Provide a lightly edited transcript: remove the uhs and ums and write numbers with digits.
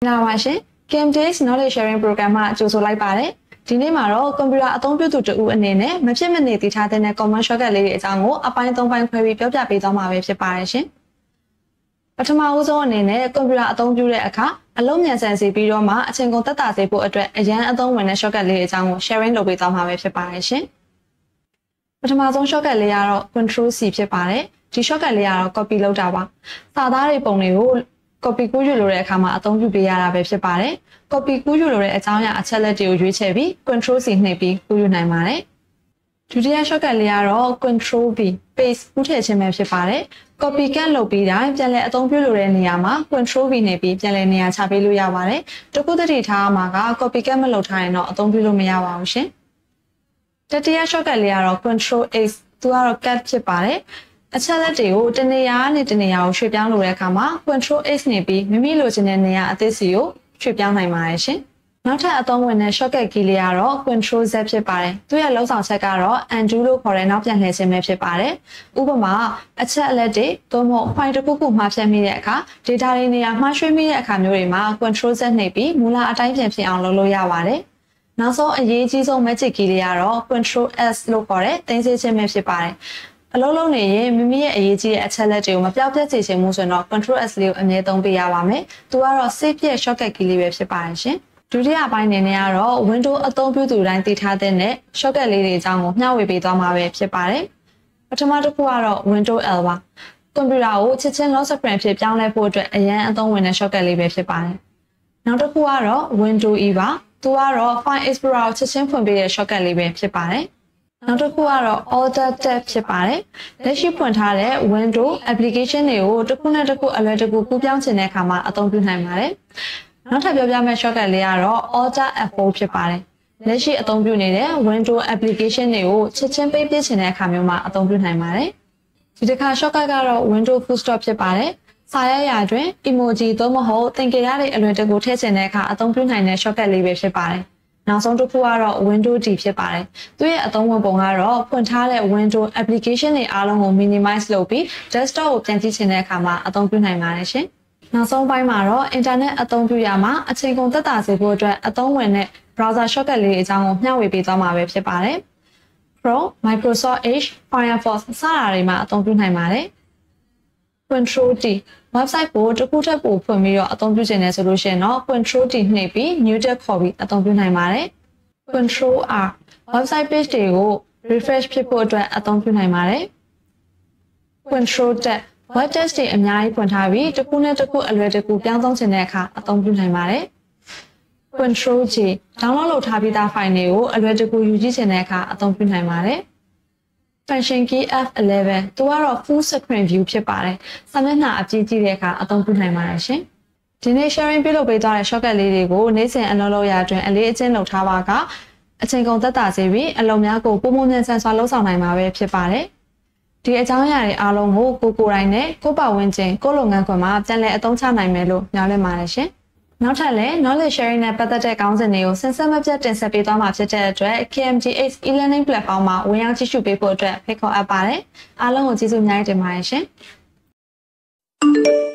နာပါရှင် KMTX Knowledge Sharing Program မှာကြိုဆိုလိုက်ပါတယ်ဒီနေ့မှာတော့ကွန်ပျူတာအသုံးပြုသူတဦးအနေနဲ့မဖြစ်မနေတည်ထားတဲ့ common shortcut လေးတွေအကြောင်းကိုအပိုင်း၃ပိုင်းခွဲပြီးပြောပြပေးသွားမှာပဲဖြစ်ပါတယ်ရှင်ပထမဦးဆုံးအနေနဲ့ကွန်ပျူတာအသုံးပြုတဲ့အခါအလုံးမြန်ဆန်စေပြီးတော့မှအချိန်ကုန်သက်သာစေဖို့အတွက်အရန်အသုံးဝင်တဲ့ shortcut လေးတွေအကြောင်းကို sharing လုပ်ပေးသွားမှာပဲဖြစ်ပါတယ်ရှင်ပထမဆုံး shortcut လေးကတော့ Control C ဖြစ်ပါတယ်ဒီ shortcut လေးကတော့ copy လုပ်တာပါစာသားတွေပုံတွေကိုcopy ကူးယူလို့တဲ့အခါမှာအသုံးပြုပေးရတာပဲဖြစ်ပါတယ်။ copy ကူးယူလို့တဲ့အကြောင်းအရာအချက်လက်တွေကိုရွေးချယ်ပြီး Control C နှိပ်ပြီးကူးယူနိုင်ပါတယ်။ဒုတိယ shortcut လေးကတော့ Control V paste ကူးထည့်ခြင်းပဲဖြစ်ပါတယ်။ copy ကန့်လုပ်ပြီးတိုင်းပြန်လည်အသုံးပြုလို့တဲ့နေရာမှာ Control V နှိပ်ပြီးပြန်လည်နေရာချပေးလို့ရပါတယ်။တခုတည်းထားမှာက copy ကန့်မလုပ်ထားရင်တော့အသုံးပြုလို့မရပါဘူးရှင်။တတိယ shortcut လေးကတော့ Control X သူကတော့ cut ဖြစ်ပါတယ်။အချက်လက်တွေကိုတနေရာနဲ့တနေရာကိုရွှေ့ပြောင်းလို့တဲ့အခါမှာ Control X နေပြီးမိမိလိုချင်တဲ့နေရာအသစ်စီကိုရွှေ့ပြောင်းနိုင်ပါတယ်ရှင်။နောက်ထပ်အသုံးဝင်တဲ့ shortcut key လေးကတော့ Control Z ဖြစ်ပါတယ်။သူရဲ့လုံဆောင်ချက်ကတော့ undo လို့ခေါ်တဲ့နောက်ပြန်လှည့်ခြင်းပဲဖြစ်ပါတယ်။ဥပမာအချက်အလက်တွေသို့မဟုတ် file တစ်ခုခုမှားဖြတ်မိတဲ့အခါ data တွေနေရာမှားရွှေ့မိတဲ့အခါမျိုးတွေမှာ Control Z နှိပ်ပြီးမူလအတိုင်းပြန်ဖြစ်အောင်လုပ်လို့ရပါတယ်။နောက်ဆုံးအရေးကြီးဆုံး magic key လေးကတော့ Control S လို့ခေါ်တဲ့သိမ်းဆည်းခြင်းပဲဖြစ်ပါတယ်။အလုံးလုံးနေရင်မိမိရဲ့အရေးကြီးတဲ့အချက်လက်တွေကိုမပြောက်ပြတ်စေချင်မှုဆိုတော့ Control S လေးကိုအမြဲသုံးပေးရပါမယ်။သူကတော့ save ရဲ့ shortcut key လေးပဲဖြစ်ပါတယ်ရှင်။ဒုတိယပိုင်းအနေနဲ့ကတော့ Windows အသုံးပြုသူတိုင်းသိထားတဲ့ shortcut လေးတွေအကြောင်းကိုမျှဝေပေးသွားမှာပဲဖြစ်ပါတယ်။ပထမတစ်ခုကတော့ Windows L ပါ။ကွန်ပျူတာကိုချက်ချင်း lock screen ဖြစ်ပြောင်းလဲဖို့အတွက်အရန်အသုံးဝင်တဲ့ shortcut လေးပဲဖြစ်ပါတယ်။နောက်တစ်ခုကတော့ Windows E ပါ။သူကတော့ File Explorer ကိုချက်ချင်းဖွင့်ပေးတဲ့ shortcut လေးပဲဖြစ်ပါတယ်။နောက်တစ်ခုကတော့ Order Tab ဖြစ်ပါတယ်။လက်ရှိဖွင့်ထားတဲ့ Windows application တွေကိုတစ်ခုနဲ့တစ်ခုအလွယ်တကူကူးပြောင်းချင်တဲ့အခါမှာအသုံးပြုနိုင်ပါတယ်။နောက်ထပ်ပြောပြမယ့် shortcut လေးကတော့ Order F4 ဖြစ်ပါတယ်။လက်ရှိအသုံးပြုနေတဲ့ Windows application တွေကိုချက်ချင်းပိတ်ပစ်ချင်တဲ့အခါမျိုးမှာအသုံးပြုနိုင်ပါတယ်။ဒီတစ်ခါ shortcut ကတော့ Windows Full Stop ဖြစ်ပါတယ်။စာရိုက်ရာတွင် emoji သို့မဟုတ်သင်္ကေတတွေအလွယ်တကူထည့်ချင်တဲ့အခါအသုံးပြုနိုင်တဲ့ shortcut လေးပဲဖြစ်ပါတယ်။နောက်ဆုံးတစ်ခုကတော့ Windows D ဖြစ်ပါတယ်။သူရဲ့အသုံးဝင်ပုံကတော့ဖွင့်ထားတဲ့ Windows application တွေအားလုံးကို minimize လုပ်ပြီး desktop ကိုပြန်ကြည့်ချင်တဲ့အခါမှာအသုံးပြုနိုင်ပါတယ်ရှင်။နောက်ဆုံးပိုင်းမှာတော့ internet အသုံးပြုရမှာအချိန်ကုန်သက်သာစေဖို့အတွက်အသုံးဝင်တဲ့ browser shortcut လေးအကြောင်းကိုမျှဝေပေးသွားမှာပဲဖြစ်ပါတယ်။ Chrome, Microsoft Edge, Firefox စတာတွေမှာအသုံးပြုနိုင်ပါတယ်။ Control T website ကိုတစ်ခုထပ်ပို့ဖွင့်ပြီးတော့အသုံးပြုချင်တယ်ဆိုလို့ရှိရင်တော့ Control T နှိပ်ပြီး New Tab ခေါ်ပြီးအသုံးပြုနိုင်ပါတယ်။ Control R website page တွေကို refresh ဖြစ်ဖို့အတွက်အသုံးပြုနိုင်ပါတယ်။ Control Tab web text တွေအများကြီးဖွင့်ထားပြီးတစ်ခုနဲ့တစ်ခုအလွယ်တကူပြောင်းသုံးချင်တဲ့အခါအသုံးပြုနိုင်ပါတယ်။ Control J download လုပ်ထားပြီးသား file တွေကိုအလွယ်တကူယူကြည့်ချင်တဲ့အခါအသုံးပြုနိုင်ပါတယ်။ Function key F11 သူကတော့ full screen view ဖြစ်ပါတယ်။စာမျက်နှာအပြည့်ကြည့်တဲ့အခါအသုံးပြုနိုင်ပါတယ်ရှင်။ဒီနေ့ sharing ပြုလုပ်ပေးသွားတဲ့ shortcut လေးတွေကိုနေ့စဉ်အလုပ်လုပ်ရအတွင်းအလေးအကျင့်လုပ်ထားပါကအချိန်ကုန်သက်သာစေပြီးအလုပ်များကိုပုံမှန်မြန်ဆန်စွာလုပ်ဆောင်နိုင်မှာပဲဖြစ်ပါတယ်။ဒီအကြောင်းအရာတွေအားလုံးကိုကိုယ်တိုင်နဲ့ကိုယ့်ပတ်ဝန်းကျင်ကိုယ့်လုပ်ငန်းခွင်မှာပြန်လည်အသုံးချနိုင်မယ်လို့မျှော်လင့်ပါတယ်ရှင်။နောက်ထပ်လည်း knowledge sharing နဲ့ပတ်သက်တဲ့ခေါင်းစဉ်တွေကိုစဉ်ဆက်မပြတ်တင်ဆက်ပေးသွားမှာဖြစ်တဲ့အတွက် KMTX e-learning platform မှာဝင်ရောက်ကြည့်ရှုပေးဖို့အတွက်ဖိတ်ခေါ်အပ်ပါတယ်။အားလုံးကိုကျေးဇူးအများကြီးတင်ပါတယ်ရှင်။